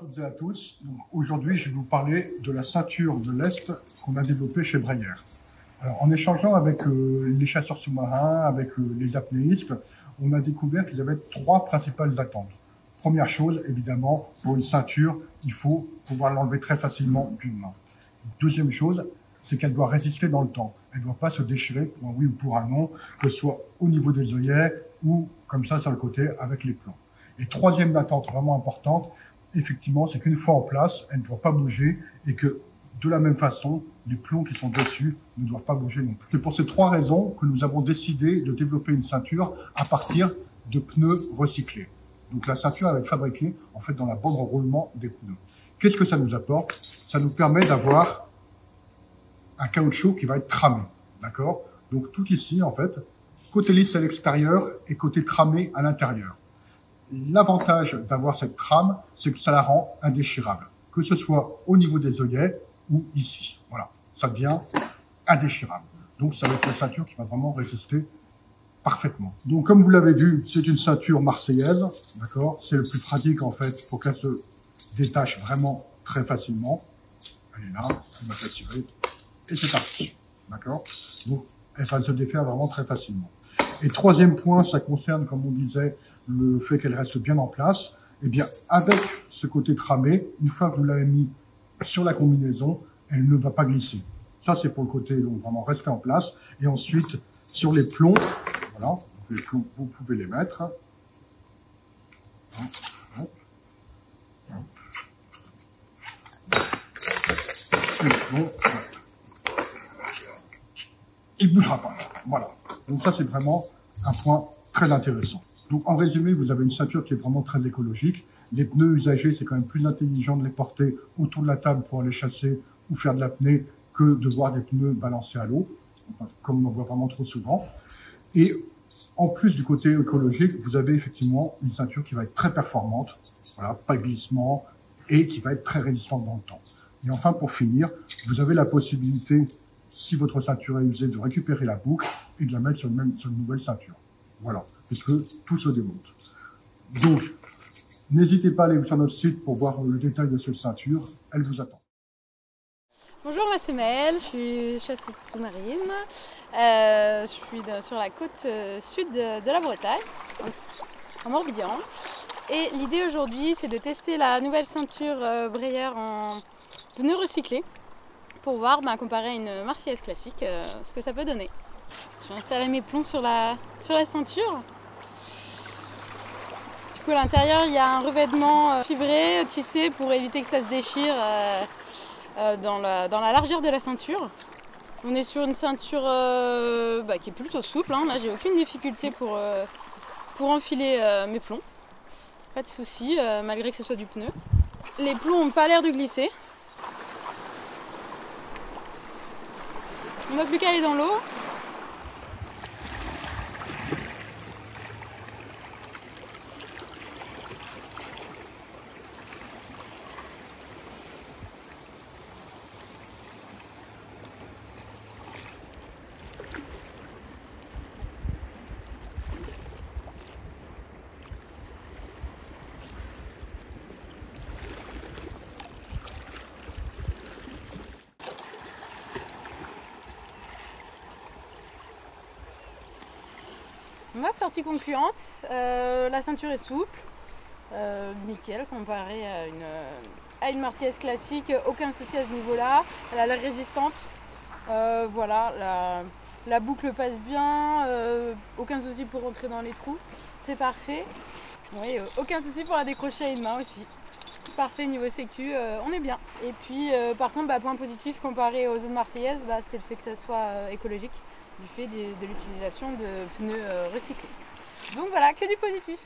toutes et à tous. Aujourd'hui, je vais vous parler de la ceinture de l'Est qu'on a développée chez Breyer. Alors, en échangeant avec les chasseurs sous-marins, avec les apnéistes, on a découvert qu'ils avaient trois principales attentes. Première chose, évidemment, pour une ceinture, il faut pouvoir l'enlever très facilement d'une main. Deuxième chose, c'est qu'elle doit résister dans le temps. Elle ne doit pas se déchirer pour un oui ou pour un non, que ce soit au niveau des œillets ou comme ça sur le côté avec les plombs. Et troisième attente vraiment importante, effectivement, c'est qu'une fois en place, elle ne doit pas bouger et que de la même façon, les plombs qui sont dessus ne doivent pas bouger non plus. C'est pour ces trois raisons que nous avons décidé de développer une ceinture à partir de pneus recyclés. Donc la ceinture elle va être fabriquée en fait dans la bande de roulement des pneus. Qu'est-ce que ça nous apporte? Ça nous permet d'avoir un caoutchouc qui va être tramé, d'accord? Donc tout ici en fait, côté lisse à l'extérieur et côté tramé à l'intérieur. L'avantage d'avoir cette trame, c'est que ça la rend indéchirable, que ce soit au niveau des œillets ou ici. Voilà, ça devient indéchirable. Donc ça va être une ceinture qui va vraiment résister parfaitement. Donc comme vous l'avez vu, c'est une ceinture marseillaise, d'accord? C'est le plus pratique en fait pour qu'elle se détache vraiment très facilement. Elle est là, elle va s'assurer et c'est parti, d'accord? Donc elle va se défaire vraiment très facilement. Et troisième point, ça concerne, comme on disait, le fait qu'elle reste bien en place. Eh bien, avec ce côté tramé, une fois que vous l'avez mis sur la combinaison, elle ne va pas glisser. Ça, c'est pour le côté, donc vraiment rester en place. Et ensuite, sur les plombs, voilà, les plombs, vous pouvez les mettre. Et le plomb, il ne bougera pas. Voilà. Donc ça, c'est vraiment un point très intéressant. Donc en résumé, vous avez une ceinture qui est vraiment très écologique. Les pneus usagés, c'est quand même plus intelligent de les porter autour de la table pour aller chasser ou faire de l'apnée que de voir des pneus balancés à l'eau, comme on en voit vraiment trop souvent. Et en plus du côté écologique, vous avez effectivement une ceinture qui va être très performante, voilà, pas de glissement, et qui va être très résistante dans le temps. Et enfin, pour finir, vous avez la possibilité, si votre ceinture est usée, de récupérer la boucle et de la mettre sur une nouvelle ceinture. Voilà, puisque tout se démonte. Donc, n'hésitez pas à aller sur notre site pour voir le détail de cette ceinture, elle vous attend. Bonjour, moi c'est Maëlle, je suis chasseuse sous-marine. Je suis sur la côte sud de la Bretagne, en Morbihan. Et l'idée aujourd'hui, c'est de tester la nouvelle ceinture Breyer en pneus recyclés pour voir, comparer à une marseillaise classique, ce que ça peut donner. Je vais installer mes plombs sur la ceinture. Du coup, à l'intérieur, il y a un revêtement fibré, tissé pour éviter que ça se déchire dans la largeur de la ceinture. On est sur une ceinture qui est plutôt souple. Là, j'ai aucune difficulté pour enfiler mes plombs. Pas de souci, malgré que ce soit du pneu. Les plombs n'ont pas l'air de glisser. On n'a plus qu'à aller dans l'eau. Ma sortie concluante, la ceinture est souple, nickel comparée à une marseillaise classique, aucun souci à ce niveau-là, elle a l'air résistante, voilà, la boucle passe bien, aucun souci pour rentrer dans les trous, c'est parfait, oui, aucun souci pour la décrocher à une main aussi. C'est parfait niveau sécu, on est bien. Et puis par contre, point positif comparé aux autres marseillaises, c'est le fait que ça soit écologique du fait de l'utilisation de pneus recyclés. Donc voilà, que du positif.